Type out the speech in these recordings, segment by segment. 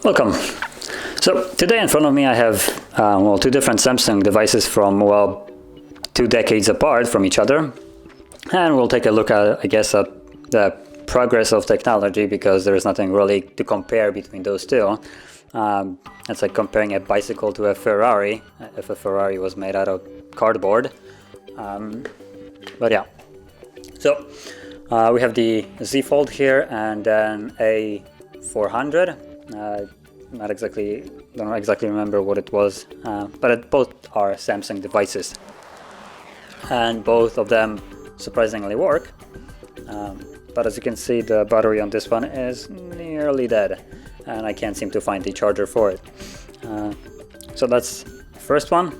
Welcome. So today in front of me I have two different Samsung devices from 2 decades apart from each other, and we'll take a look at, I guess, at the progress of technology, because there is nothing really to compare between those two. It's like comparing a bicycle to a Ferrari, if a Ferrari was made out of cardboard. But yeah, so we have the Z Fold here and then A400. Don't exactly remember what it was, but both are Samsung devices, and both of them surprisingly work. But as you can see, the battery on this one is nearly dead, and I can't seem to find the charger for it. So that's the first one,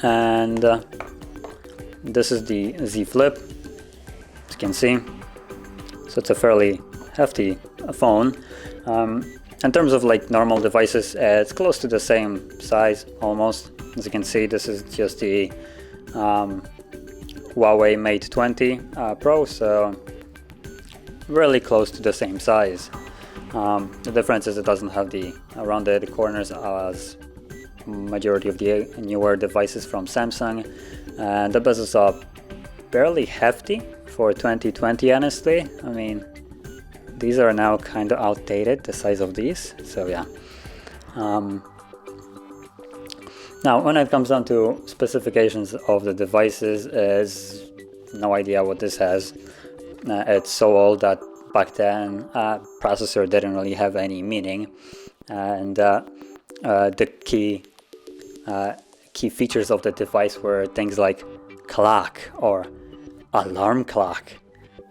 and this is the Z Flip, as you can see. So it's a fairly hefty phone. In terms of like normal devices, it's close to the same size almost. As you can see, this is just the Huawei Mate 20 Pro, so really close to the same size. The difference is it doesn't have the rounded corners as majority of the newer devices from Samsung, and the bezels are barely hefty for 2020, honestly. I mean, these are now kind of outdated, the size of these, so yeah. Now, when it comes down to specifications of the devices, is no idea what this has. It's so old that back then processor didn't really have any meaning, and the key features of the device were things like clock or alarm clock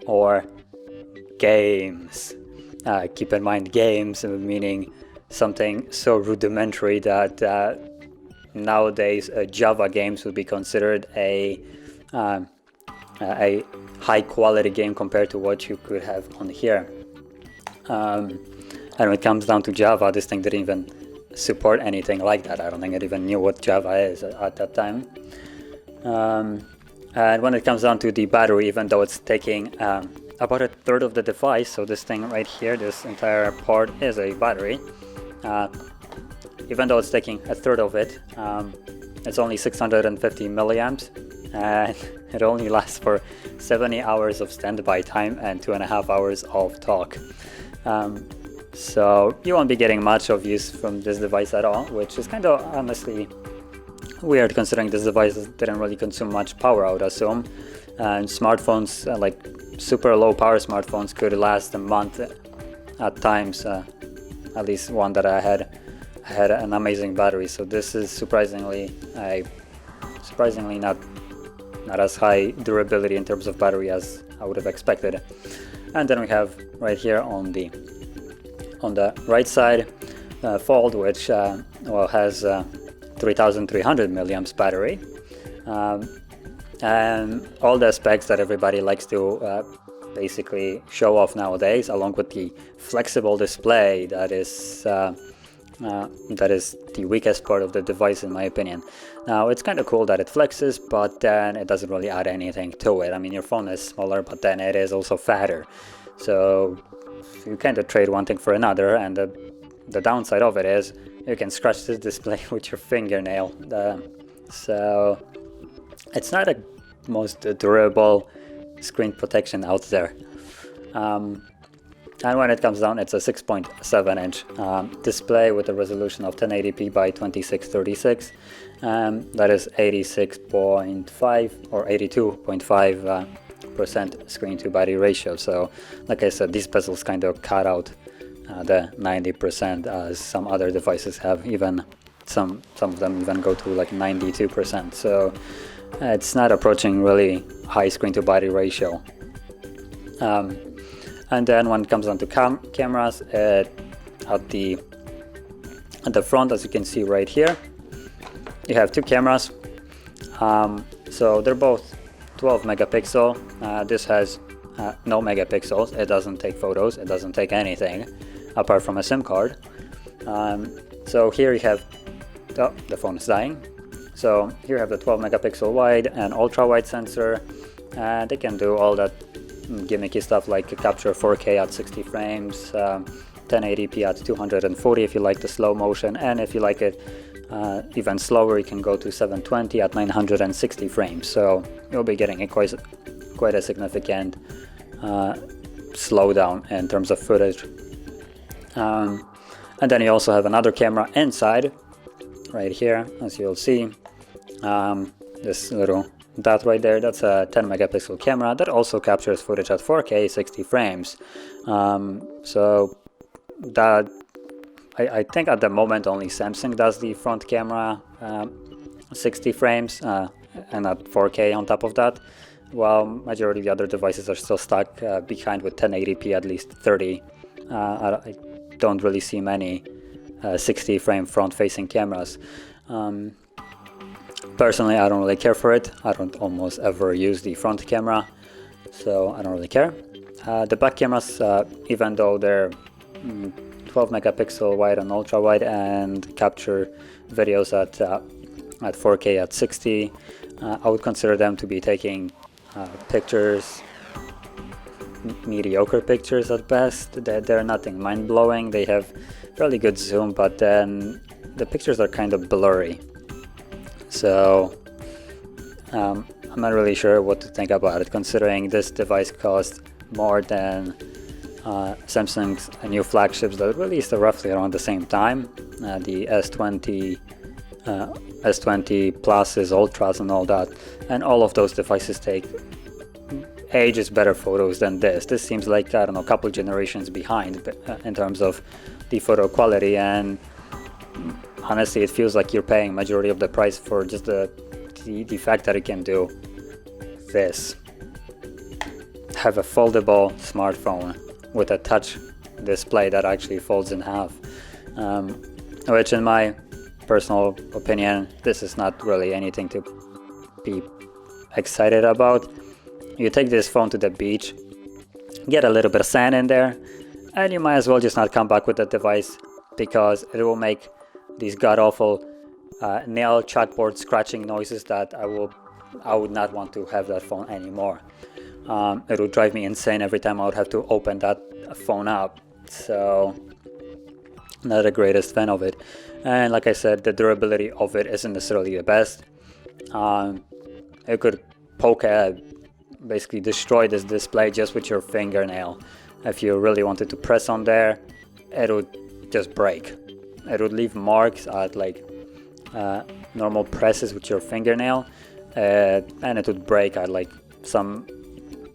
or games. Keep in mind, games meaning something so rudimentary that nowadays Java games would be considered a high quality game compared to what you could have on here. And when it comes down to Java, this thing didn't even support anything like that. I don't think it even knew what Java is at that time. And when it comes down to the battery, even though it's taking about a third of the device, so this thing right here, this entire part is a battery, even though it's taking a third of it, it's only 650 milliamps, and it only lasts for 70 hours of standby time and 2.5 hours of talk. So you won't be getting much of use from this device at all, which is kind of honestly weird, considering this device didn't really consume much power, I would assume. And smartphones, like super low power smartphones, could last a month at times. At least one that I had an amazing battery. So this is surprisingly not as high durability in terms of battery as I would have expected. And then we have right here on the right side Fold, which has 3,300 milliamps battery, and all the specs that everybody likes to basically show off nowadays, along with the flexible display that is the weakest part of the device, in my opinion. Now, it's kind of cool that it flexes, but then it doesn't really add anything to it. I mean, your phone is smaller, but then it is also fatter, so you kind of trade one thing for another. And the downside of it is you can scratch this display with your fingernail, so it's not the most durable screen protection out there. And when it comes down, it's a 6.7 inch display with a resolution of 1080p by 2636. That is 86.5 or 82.5% screen to body ratio. So like I said, these bezels kind of cut out the 90%, as some other devices have. Even some of them even go to like 92%. So it's not approaching really high screen to body ratio. And then when it comes down to cameras, at the front, as you can see right here, you have two cameras. So they're both 12 megapixel. This has no megapixels. It doesn't take photos. It doesn't take anything apart from a SIM card. So here you have, oh, the phone is dying. So here you have the 12 megapixel wide and ultra wide sensor, and they can do all that gimmicky stuff like capture 4K at 60 frames, 1080p at 240 if you like the slow motion, and if you like it even slower, you can go to 720 at 960 frames. So you'll be getting a quite a significant slowdown in terms of footage. And then you also have another camera inside, right here, as you'll see. This little dot right there, that's a 10 megapixel camera that also captures footage at 4K 60 frames. So that I think at the moment only Samsung does the front camera 60 frames and at 4K on top of that, while majority of the other devices are still stuck behind with 1080p at least 30. I don't really see many 60 frame front facing cameras. Personally, I don't really care for it. I don't almost ever use the front camera, so I don't really care. The back cameras, even though they're 12 megapixel wide and ultra wide and capture videos at 4K at 60, I would consider them to be taking pictures, mediocre pictures at best. They're nothing mind-blowing. They have fairly good zoom, but then the pictures are kind of blurry. So I'm not really sure what to think about it, considering this device costs more than Samsung's new flagships that released roughly around the same time, the S20, S20 Pluses, Ultras and all that, and all of those devices take ages better photos than this. This seems like, I don't know, a couple generations behind in terms of the photo quality, and honestly it feels like you're paying majority of the price for just the fact that it can do this. Have a foldable smartphone with a touch display that actually folds in half, which in my personal opinion, this is not really anything to be excited about. You take this phone to the beach, get a little bit of sand in there, and you might as well just not come back with the device, because it will make these god-awful nail chalkboard scratching noises that I would not want to have that phone anymore. It would drive me insane every time I would have to open that phone up. So not the greatest fan of it. And like I said, the durability of it isn't necessarily the best. You could basically destroy this display just with your fingernail. If you really wanted to press on there, it would just break. It would leave marks at like normal presses with your fingernail, and it would break at like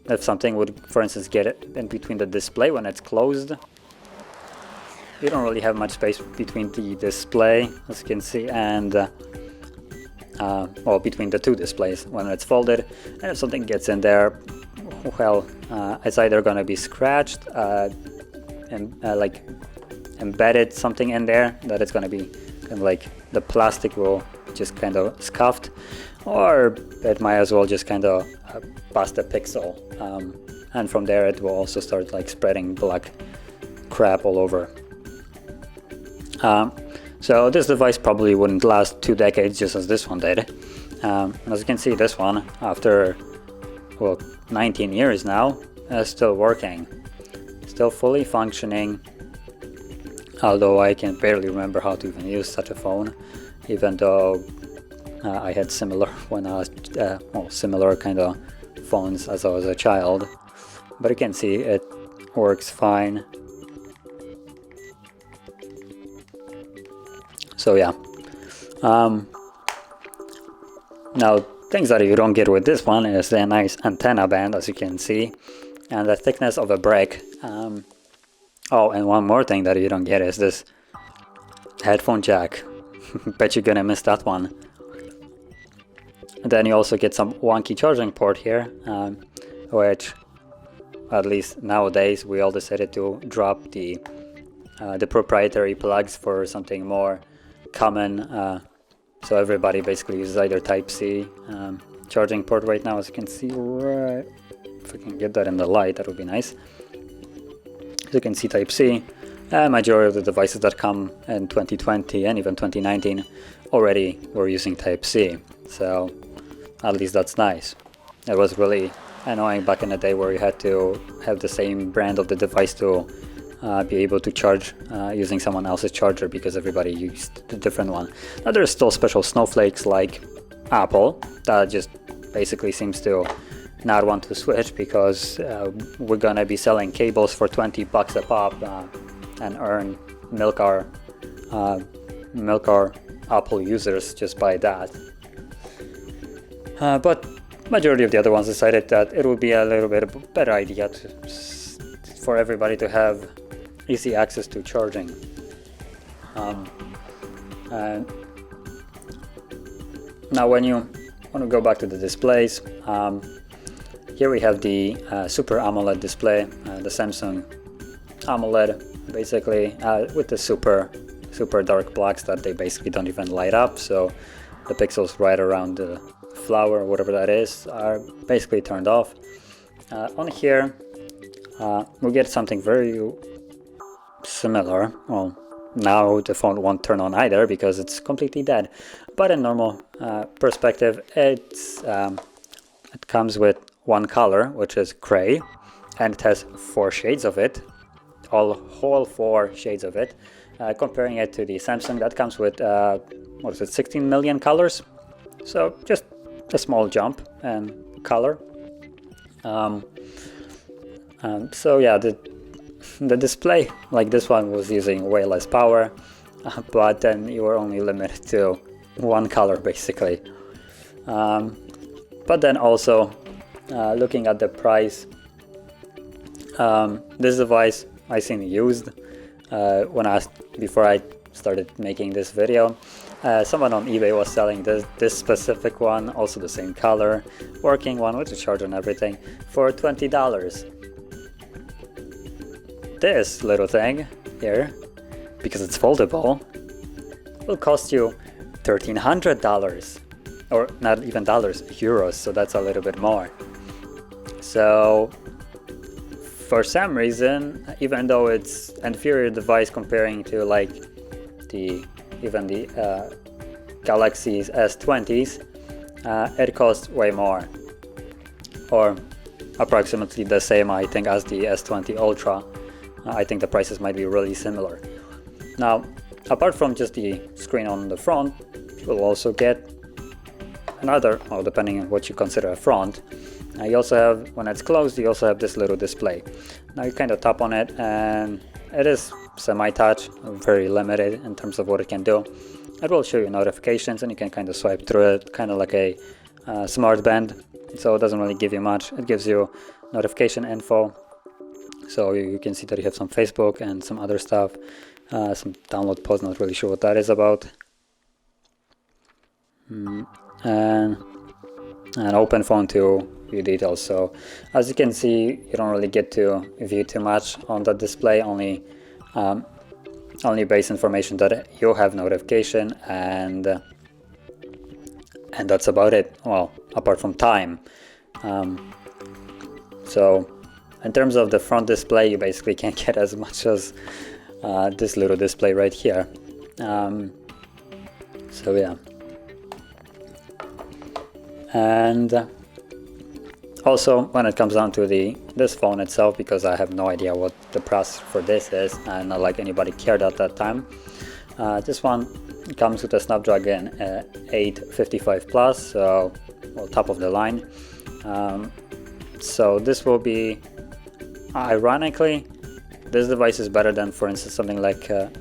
if something would, for instance, get it in between the display when it's closed. You don't really have much space between the display, as you can see, and between the two displays when it's folded. And if something gets in there, well, it's either going to be scratched and like embedded something in there that it's going to be kind of like the plastic will just kind of scuffed, or it might as well just kind of bust a pixel, and from there it will also start like spreading black crap all over. So this device probably wouldn't last 2 decades just as this one did. As you can see, this one, after 19 years now, is still working, still fully functioning, although I can barely remember how to even use such a phone, even though I had similar when I was similar kind of phones as I was a child. But you can see it works fine. So yeah, now things that you don't get with this one is the nice antenna band, as you can see, and the thickness of a brick. Oh, and one more thing that you don't get is this headphone jack. Bet you're gonna miss that one. And then you also get some wonky charging port here, which, at least nowadays, we all decided to drop the proprietary plugs for something more common. So everybody basically uses either Type-C charging port right now, as you can see. Right, if I can get that in the light, that would be nice. As you can see, Type-C, Majority of the devices that come in 2020 and even 2019 already were using Type-C, so at least that's nice. It was really annoying back in the day where you had to have the same brand of the device to be able to charge using someone else's charger, because everybody used the different one. Now there's still special snowflakes like Apple that just basically seems to not want to switch, because we're gonna be selling cables for 20 bucks a pop and earn milk our Apple users just by that. But majority of the other ones decided that it would be a little bit of a better idea for everybody to have easy access to charging. And now when you want to go back to the displays, here we have the Super AMOLED display, the Samsung AMOLED, basically with the super dark blacks that they basically don't even light up, so the pixels right around the flower, whatever that is, are basically turned off. On here we get something very similar. Well, now the phone won't turn on either because it's completely dead, but in normal perspective, it comes with one color, which is gray, and it has 4 shades of it, whole 4 shades of it, comparing it to the Samsung that comes with 16 million colors, so just a small jump in color. So yeah, the display like this one was using way less power, but then you were only limited to one color basically. But then also looking at the price, this device I seen used before I started making this video. Someone on eBay was selling this specific one, also the same color, working one with the charger and everything, for $20. This little thing here, because it's foldable, will cost you $1,300, or not even dollars, euros, so that's a little bit more. So for some reason, even though it's an inferior device comparing to like even the Galaxy's S20s, it costs way more, or approximately the same, I think, as the S20 Ultra. I think the prices might be really similar. Now, apart from just the screen on the front, you will also get another, well, depending on what you consider a front. You also have, when it's closed, you also have this little display. Now you kind of tap on it and it is semi-touch, very limited in terms of what it can do. It will show you notifications and you can kind of swipe through it, kind of like a smart band. So it doesn't really give you much. It gives you notification info. So you can see that you have some Facebook and some other stuff, some download posts, not really sure what that is about. And an open phone to view details. So as you can see, you don't really get to view too much on the display, only base information that you have notification, and that's about it. Well, apart from time. So in terms of the front display, you basically can't get as much as this little display right here. So yeah. And also, when it comes down to this phone itself, because I have no idea what the price for this is, and not like anybody cared at that time, this one comes with a Snapdragon 855 Plus, so well, top of the line. So this will be, ironically, this device is better than, for instance, something like, let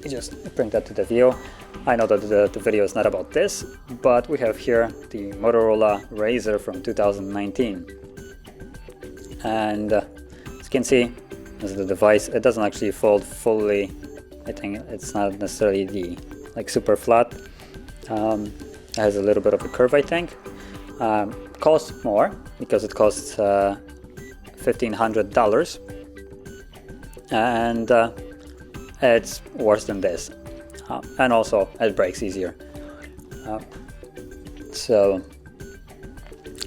me just bring that to the view. I know that the video is not about this, but we have here the Motorola Razr from 2019. And as you can see, this is the device. It doesn't actually fold fully. I think it's not necessarily super flat. It has a little bit of a curve, I think. Costs more because it costs $1,500, and it's worse than this. And also it breaks easier.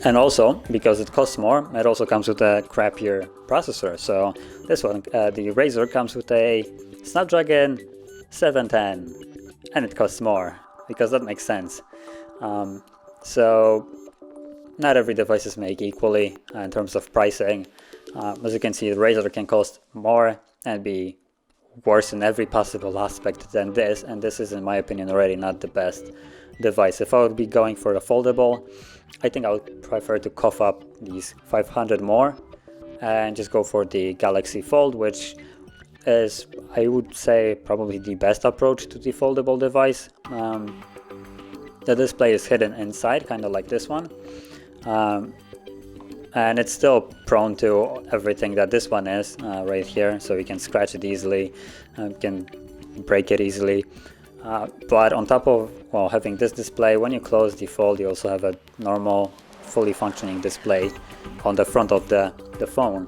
And also because it costs more, it also comes with a crappier processor. So this one, the Razr, comes with a Snapdragon 710, and it costs more, because that makes sense. So not every device is made equally in terms of pricing. As you can see, the Razer can cost more and be worse in every possible aspect than this, and this is, in my opinion, already not the best device. If I would be going for a foldable, I think I would prefer to cough up these 500 more and just go for the Galaxy Fold, which is, I would say, probably the best approach to the foldable device. The display is hidden inside, kind of like this one, and it's still prone to everything that this one is right here, so you can scratch it easily, you can break it easily. But on top of having this display, when you close the Fold, you also have a normal, fully functioning display on the front of the phone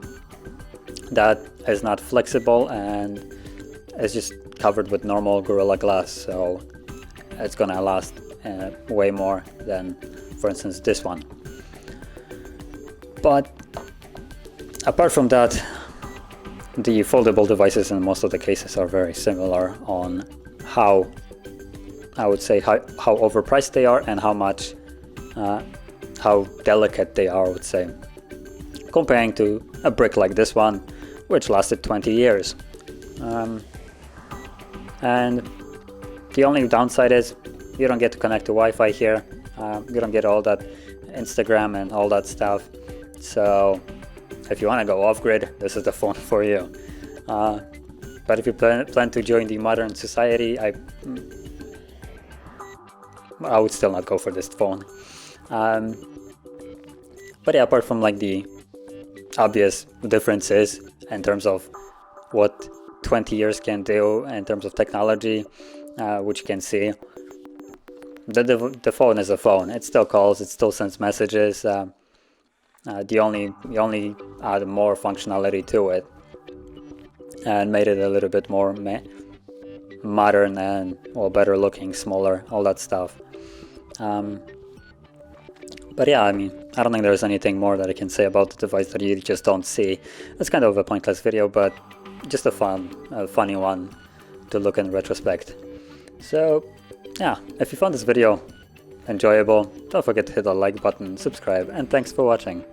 that is not flexible and is just covered with normal Gorilla Glass, so it's gonna last way more than, for instance, this one. But apart from that, the foldable devices in most of the cases are very similar on how, I would say, how overpriced they are and how delicate they are, I would say, comparing to a brick like this one, which lasted 20 years. And the only downside is you don't get to connect to Wi-Fi here. You don't get all that Instagram and all that stuff. So if you want to go off-grid, this is the phone for you. But if you plan to join the modern society, I would still not go for this phone. But yeah, apart from like the obvious differences in terms of what 20 years can do in terms of technology, which you can see, the phone is a phone. It still calls, it still sends messages. You only add more functionality to it and made it a little bit more modern and better looking, smaller, all that stuff. But yeah, I mean, I don't think there's anything more that I can say about the device that you just don't see. It's kind of a pointless video, but just a funny one to look in retrospect. So yeah, if you found this video enjoyable, don't forget to hit the like button, subscribe, and thanks for watching.